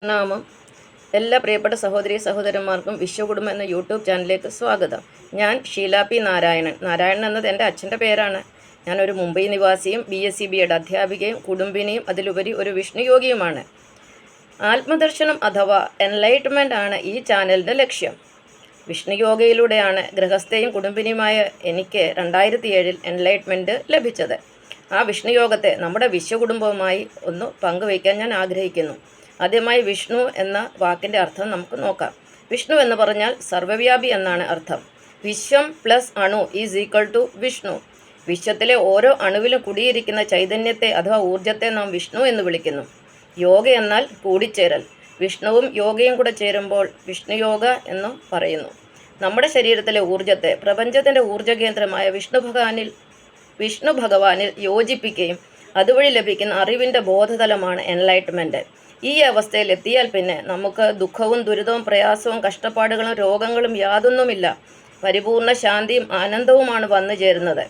നാമം എല്ലാ പ്രിയപ്പെട്ട സഹോദരി സഹോദരന്മാർക്കും വിശ്വകുടുംബം എന്ന യൂട്യൂബ് ചാനലിലേക്ക് സ്വാഗതം. ഞാൻ ഷീല പി നാരായണൻ. നാരായണൻ എന്നത് എൻ്റെ അച്ഛൻ്റെ പേരാണ്. ഞാനൊരു മുംബൈ നിവാസിയും BSc B.Ed അധ്യാപികയും കുടുംബിനിയും അതിലുപരി ഒരു വിഷ്ണുയോഗിയുമാണ്. ആത്മദർശനം അഥവാ എൻലൈറ്റ്മെൻ്റ് ആണ് ഈ ചാനലിൻ്റെ ലക്ഷ്യം. വിഷ്ണുയോഗയിലൂടെയാണ് ഗൃഹസ്ഥയും കുടുംബിനിയുമായ എനിക്ക് 2007 എൻലൈറ്റ്മെൻറ്റ് ലഭിച്ചത്. ആ വിഷ്ണുയോഗത്തെ നമ്മുടെ വിശ്വകുടുംബവുമായി ഒന്ന് പങ്കുവയ്ക്കാൻ ഞാൻ ആഗ്രഹിക്കുന്നു. ആദ്യമായി വിഷ്ണു എന്ന വാക്കിൻ്റെ അർത്ഥം നമുക്ക് നോക്കാം. വിഷ്ണു എന്ന് പറഞ്ഞാൽ സർവ്വവ്യാപി എന്നാണ് അർത്ഥം. വിശ്വം പ്ലസ് അണു ഈസ് ഈക്വൽ ടു വിഷ്ണു. വിശ്വത്തിലെ ഓരോ അണുവിലും കുടിയിരിക്കുന്ന ചൈതന്യത്തെ അഥവാ ഊർജത്തെ നാം വിഷ്ണു എന്ന് വിളിക്കുന്നു. യോഗ എന്നാൽ കൂടിച്ചേരൽ. വിഷ്ണുവും യോഗയും കൂടെ ചേരുമ്പോൾ വിഷ്ണുയോഗ എന്നും പറയുന്നു. നമ്മുടെ ശരീരത്തിലെ ഊർജത്തെ പ്രപഞ്ചത്തിൻ്റെ ഊർജ്ജകേന്ദ്രമായ വിഷ്ണു ഭഗവാനിൽ യോജിപ്പിക്കുകയും അതുവഴി ലഭിക്കുന്ന അറിവിൻ്റെ ബോധതലമാണ് എൻലൈറ്റ്മെൻറ്റ്. ഈ അവസ്ഥയിൽ എത്തിയാൽ പിന്നെ നമുക്ക് ദുഃഖവും ദുരിതവും പ്രയാസവും കഷ്ടപ്പാടുകളും രോഗങ്ങളും യാതൊന്നുമില്ല. പരിപൂർണ ശാന്തിയും ആനന്ദവുമാണ് വന്നു ചേരുന്നത്.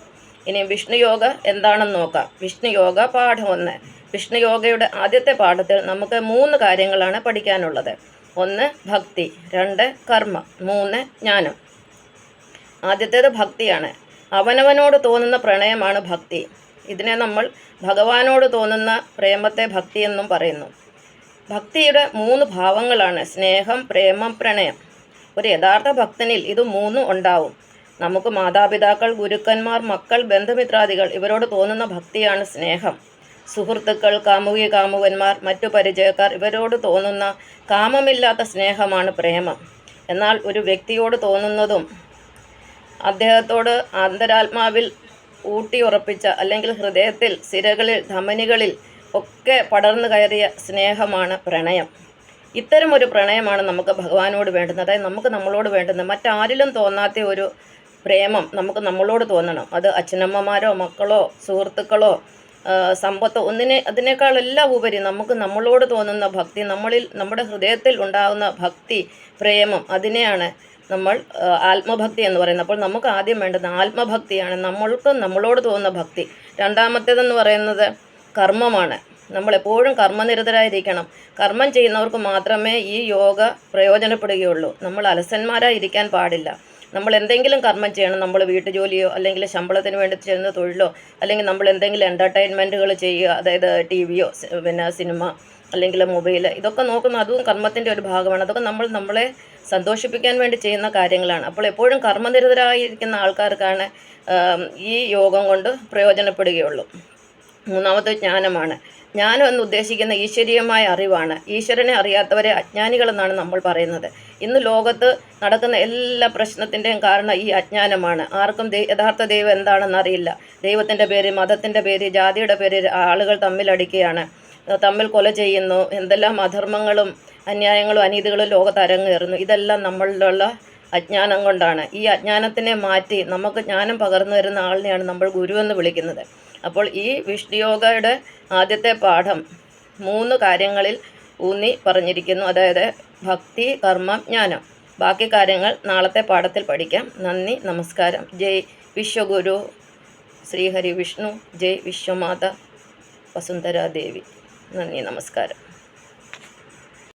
ഇനി വിഷ്ണുയോഗ എന്താണെന്ന് നോക്കാം. വിഷ്ണുയോഗ പാഠം 1. വിഷ്ണുയോഗയുടെ ആദ്യത്തെ പാഠത്തിൽ നമുക്ക് 3 കാര്യങ്ങളാണ് പഠിക്കാനുള്ളത്. 1 ഭക്തി, 2 കർമ്മ, 3 ജ്ഞാനം. ആദ്യത്തേത് ഭക്തിയാണ്. അവനവനോട് തോന്നുന്ന പ്രണയമാണ് ഭക്തി. ഇതിനെ നമ്മൾ ഭഗവാനോട് തോന്നുന്ന പ്രേമത്തെ ഭക്തി എന്നും പറയുന്നു. ഭക്തിയുടെ 3 ഭാവങ്ങളാണ് സ്നേഹം, പ്രേമം, പ്രണയം. ഒരു യഥാർത്ഥ ഭക്തനിൽ ഇത് 3 ഉണ്ടാവും. നമുക്ക് മാതാപിതാക്കൾ, ഗുരുക്കന്മാർ, മക്കൾ, ബന്ധുമിത്രാദികൾ ഇവരോട് തോന്നുന്ന ഭക്തിയാണ് സ്നേഹം. സുഹൃത്തുക്കൾ, കാമുകന്മാർ, മറ്റു പരിചയക്കാർ ഇവരോട് തോന്നുന്ന കാമമില്ലാത്ത സ്നേഹമാണ് പ്രേമം. എന്നാൽ ഒരു വ്യക്തിയോട് തോന്നുന്നതും അദ്ദേഹത്തോട് അന്തരാത്മാവിൽ ഊട്ടിയുറപ്പിച്ച അല്ലെങ്കിൽ ഹൃദയത്തിൽ, സിരകളിൽ, ധമനികളിൽ ഒക്കെ പടർന്നു കയറിയ സ്നേഹമാണ് പ്രണയം. ഇത്തരമൊരു പ്രണയമാണ് നമുക്ക് ഭഗവാനോട് വേണ്ടുന്നത്. അതായത് നമുക്ക് നമ്മളോട് വേണ്ടുന്നത്. മറ്റാരിലും തോന്നാത്ത ഒരു പ്രേമം നമുക്ക് നമ്മളോട് തോന്നണം. അത് അച്ഛനമ്മമാരോ മക്കളോ സുഹൃത്തുക്കളോ സമ്പത്തോ അതിനേക്കാളെല്ലാം ഉപരി നമുക്ക് നമ്മളോട് തോന്നുന്ന ഭക്തി, നമ്മുടെ ഹൃദയത്തിൽ ഉണ്ടാകുന്ന ഭക്തി, പ്രേമം, അതിനെയാണ് നമ്മൾ ആത്മഭക്തി എന്ന് പറയുന്നത്. അപ്പോൾ നമുക്ക് ആദ്യം വേണ്ടത് ആത്മഭക്തിയാണ്. നമ്മളോട് തോന്നുന്ന ഭക്തി. രണ്ടാമത്തേതെന്ന് പറയുന്നത് കർമ്മമാണ്. നമ്മളെപ്പോഴും കർമ്മനിരതരായിരിക്കണം. കർമ്മം ചെയ്യുന്നവർക്ക് മാത്രമേ ഈ യോഗ പ്രയോജനപ്പെടുകയുള്ളൂ. നമ്മൾ അലസന്മാരായി ഇരിക്കാൻ പാടില്ല. നമ്മൾ എന്തെങ്കിലും കർമ്മം ചെയ്യണം. നമ്മൾ വീട്ടുജോലിയോ അല്ലെങ്കിൽ ശമ്പളത്തിന് വേണ്ടി ചെയ്യുന്ന തൊഴിലോ അല്ലെങ്കിൽ നമ്മൾ എന്തെങ്കിലും എൻ്റർടൈൻമെൻറ്റുകൾ ചെയ്യുക, അതായത് TV യോ സിനിമ അല്ലെങ്കിൽ മൊബൈൽ, ഇതൊക്കെ നോക്കുന്ന അതും കർമ്മത്തിൻ്റെ ഒരു ഭാഗമാണ്. അതൊക്കെ നമ്മളെ സന്തോഷിപ്പിക്കാൻ വേണ്ടി ചെയ്യുന്ന കാര്യങ്ങളാണ്. അപ്പോൾ എപ്പോഴും കർമ്മനിരതരായിരിക്കുന്ന ആൾക്കാർക്കാണ് ഈ യോഗം കൊണ്ട് പ്രയോജനപ്പെടുകയുള്ളൂ. മൂന്നാമത്തെ ജ്ഞാനമാണ്. ജ്ഞാനം എന്ന് ഉദ്ദേശിക്കുന്ന ഈശ്വരീയമായ അറിവാണ്. ഈശ്വരനെ അറിയാത്തവരെ അജ്ഞാനികളെന്നാണ് നമ്മൾ പറയുന്നത്. ഇന്ന് ലോകത്ത് നടക്കുന്ന എല്ലാ പ്രശ്നത്തിൻ്റെയും കാരണം ഈ അജ്ഞാനമാണ്. ആർക്കും യഥാർത്ഥ ദൈവം എന്താണെന്ന് അറിയില്ല. ദൈവത്തിൻ്റെ പേര്, മതത്തിൻ്റെ പേര്, ജാതിയുടെ പേര് ആളുകൾ തമ്മിലടിക്കുകയാണ്, തമ്മിൽ കൊല ചെയ്യുന്നു. എന്തെല്ലാം അധർമ്മങ്ങളും അന്യായങ്ങളും അനീതികളും ലോകത്ത് അരങ്ങേറുന്നു. ഇതെല്ലാം നമ്മളിലുള്ള അജ്ഞാനം കൊണ്ടാണ്. ഈ അജ്ഞാനത്തിനെ മാറ്റി നമുക്ക് ജ്ഞാനം പകർന്നു തരുന്ന ആളിനെയാണ് നമ്മൾ ഗുരു എന്ന് വിളിക്കുന്നത്. അപ്പോൾ ഈ വിഷ്ണുയോഗയുടെ ആദ്യത്തെ പാഠം 3 കാര്യങ്ങളിൽ ഊന്നി പറഞ്ഞിരിക്കുന്നു. അതായത് ഭക്തി, കർമ്മം, ജ്ഞാനം. ബാക്കി കാര്യങ്ങൾ നാളത്തെ പാഠത്തിൽ പഠിക്കാം. നന്ദി, നമസ്കാരം. ജയ് വിശ്വഗുരു ശ്രീഹരി വിഷ്ണു. ജയ് വിശ്വമാത വസുന്ധരാദേവി. നന്ദി, നമസ്കാരം.